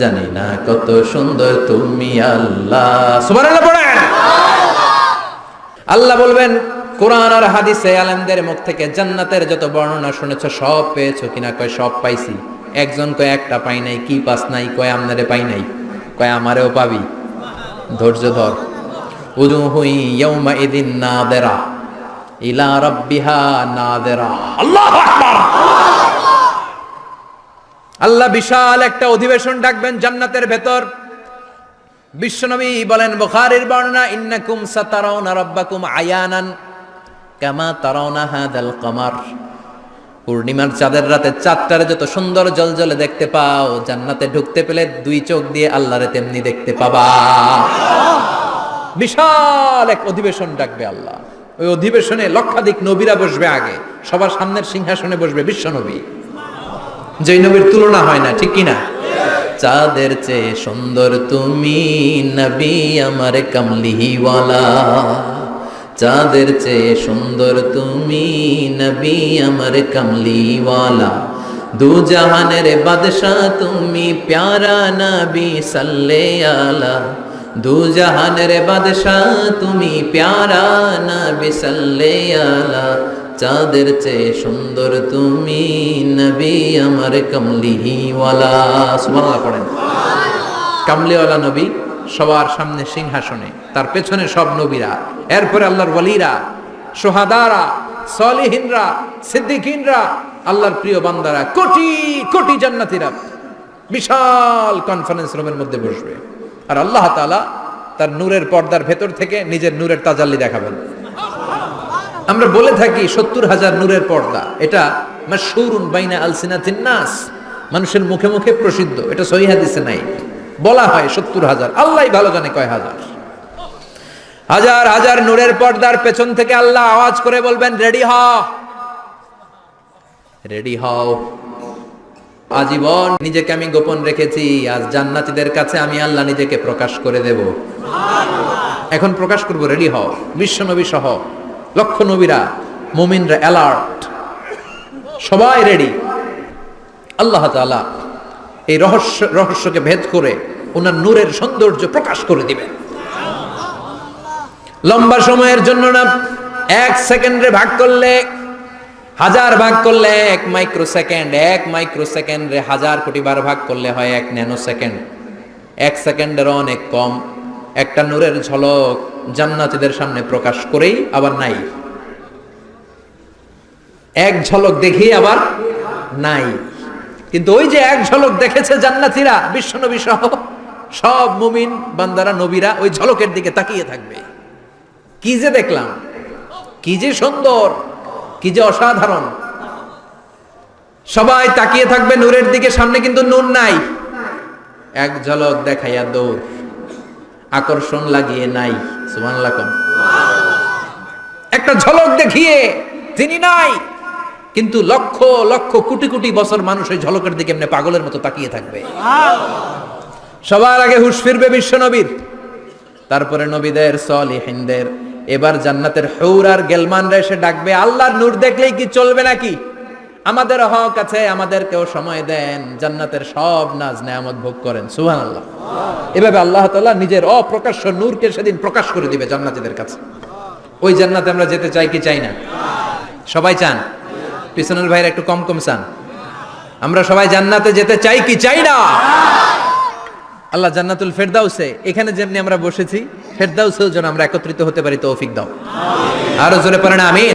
জানি না কত সুন্দর তুমি আল্লাহ। সুবহানাল্লাহ পড়েন। আল্লাহ বলবেন কোরআন আর হাদিসে আলেমদের মুখ থেকে জান্নাতের যত বর্ণনা শুনেছো সব পেয়েছো কিনা? কয় সব পাইছি। একজন কয় একটা পাই নাই। কি পাস নাই? কয় আমনারে পাই নাই। কয় আমারেও পাবি, ধৈর্য ধর। উজুহু ইয়াউমা ইদিন নাদিরা ইলা রাব্বিহা নাদিরা। আল্লাহু আকবার। আল্লাহ বিশাল একটা অধিবেশন ডাকবেন জান্নাতের ভেতর। বিশ্বনবী বলেন বুখারীর বর্ণনা, ইন্নাকুম সাতারাউনা রাব্বাকুম আয়ানান কামা তারাউনা হাদাল কমার। পূর্ণিমার চাঁদের রাতে চাঁদটারে যত সুন্দর জলজলে দেখতে পাও, জান্নাতে ঢুকতে পেলে দুই চোখ দিয়ে আল্লাহরে তেমনি দেখতে পাবা। বিশাল এক অধিবেশন ডাকবে আল্লাহ। ওই অধিবেশনে লক্ষাধিক নবীরা বসবে। আগে সবার সামনের সিংহাসনে বসবে বিশ্বনবী, যেই নবীর তুলনা হয় না, ঠিক কিনা? চাঁদের চেয়ে সুন্দর তুমি নবী আমার কামলিওয়ালা। চাঁদের চেয়ে সুন্দর তুমি নবী আমার কামলিওয়ালা। দু জাহানের বাদশাহ তুমি প্যারা নবী সাল্লে আলা। দু জাহানের বাদশাহ তুমি প্যারা নবী সাল্লে আলা। চাঁদের চেয়ে সুন্দর তুমি নবী আমার কামলিওয়ালা। সুবহানাল্লাহ পড়েন। কামলিওয়ালা নবী সবার সামনে সিংহাসনে, তার পেছনে সব নবীরা, এরপরে আল্লাহর ওয়ালিরা, শুহাদারা, সালিহিনরা, সিদ্দিকিনরা, আল্লাহর প্রিয় বান্দারা, কোটি কোটি জান্নাতীরা বিশাল কনফারেন্স রুমের মধ্যে বসবে। আর আল্লাহ তাআলা তার নূরের পর্দার ভেতর থেকে নিজের নূরের তাজাল্লি দেখাবেন। আমরা বলে থাকি 70,000 নূরের পর্দা, এটা মাশহুরুন বাইনা আলসিনাতিন নাস, মানুষের মুখে মুখে প্রসিদ্ধ। এটা সহিহ হাদিসে নাই, বলা হয় 70,000। আল্লাহই ভালো জানে কয় হাজার। হাজার হাজার নূরের পর্দার পেছন থেকে আল্লাহ আওয়াজ করে বলবেন, রেডি হও, রেডি হও। আজীবন নিজেকে আমি গোপন রেখেছি, আজ জান্নাতীদের কাছে আমি আল্লাহ নিজেকে প্রকাশ করে দেব। এখন প্রকাশ করব, রেডি হও। বিশ্বনবী সহ লক্ষ নবীরা, মুমিনরা অ্যালার্ট, সবাই রেডি। আল্লাহ তাআলা এই রহস্যকে ভেদ করে ওনার নূরের সৌন্দর্য প্রকাশ করে দিবেন। লম্বা সময়ের জন্য না, 1 সেকেন্ডে ভাগ করলে, হাজার ভাগ করলে 1 মাইক্রো সেকেন্ড, 1 মাইক্রো সেকেন্ডে 1000 কোটি বার ভাগ করলে হয় 1 ন্যানো সেকেন্ড। 1 সেকেন্ডের অনেক কম একটা নূরের ঝলক জান্নাতীদের সামনে প্রকাশ করেই আবার নাই। এক ঝলক দেখেই আবার নাই। কিন্তু ওই যে এক ঝলক দেখেছে জান্নাতীরা, বিশ্বনবী সহ সব মুমিন বান্দারা, নবীরা ওই ঝলকের দিকে তাকিয়ে থাকবে। কি যে দেখলাম, কি যে সুন্দর, কি যে অসাধারণ। সবাই তাকিয়ে থাকবে নূরের দিকে, সামনে কিন্তু নূর নাই। এক ঝলক দেখাইয়া দৌড়, আকর্ষণ লাগিয়ে নাই। সুবহানাল্লাহ। একটা ঝলক দেখিয়ে তিনি নাই, কিন্তু লক্ষ লক্ষ কোটি কোটি বছর মানুষ ওই ঝলকের দিকে এমনি পাগলের মতো তাকিয়ে থাকবে। সবার আগে হুঁশ ফিরবে বিশ্বনবীর, তারপরে নবীদের, সালিহিনদের। এবার জান্নাতের হুর আর গেলমানরা এসে ডাকবে, আল্লাহর নূর দেখলেই কি চলবে নাকি? আমাদের হক আছে, আমাদেরকেও সময় দেন, জান্নাতের সব নাজ নেয়ামত ভোগ করেন। সুবহানাল্লাহ। এভাবে আল্লাহ তাআলা নিজের অপ্রকাশ্য নূরকে সেদিন প্রকাশ করে দিবে জান্নাতীদের কাছে। ওই জান্নাতে আমরা যেতে চাই কি চাই না? সবাই চান? পিছনের ভাইরা একটু কম কম চান। আমরা সবাই জান্নাতে যেতে চাই কি চাই না? আল্লাহ জান্নাতুল ফেরদাউসে, এখানে যেমনি আমরা বসেছি, ফেরদাউসেও যেন আমরা একত্রিত হতে পারি, তৌফিক দাও। আরো জোরে পড়েন আমিন।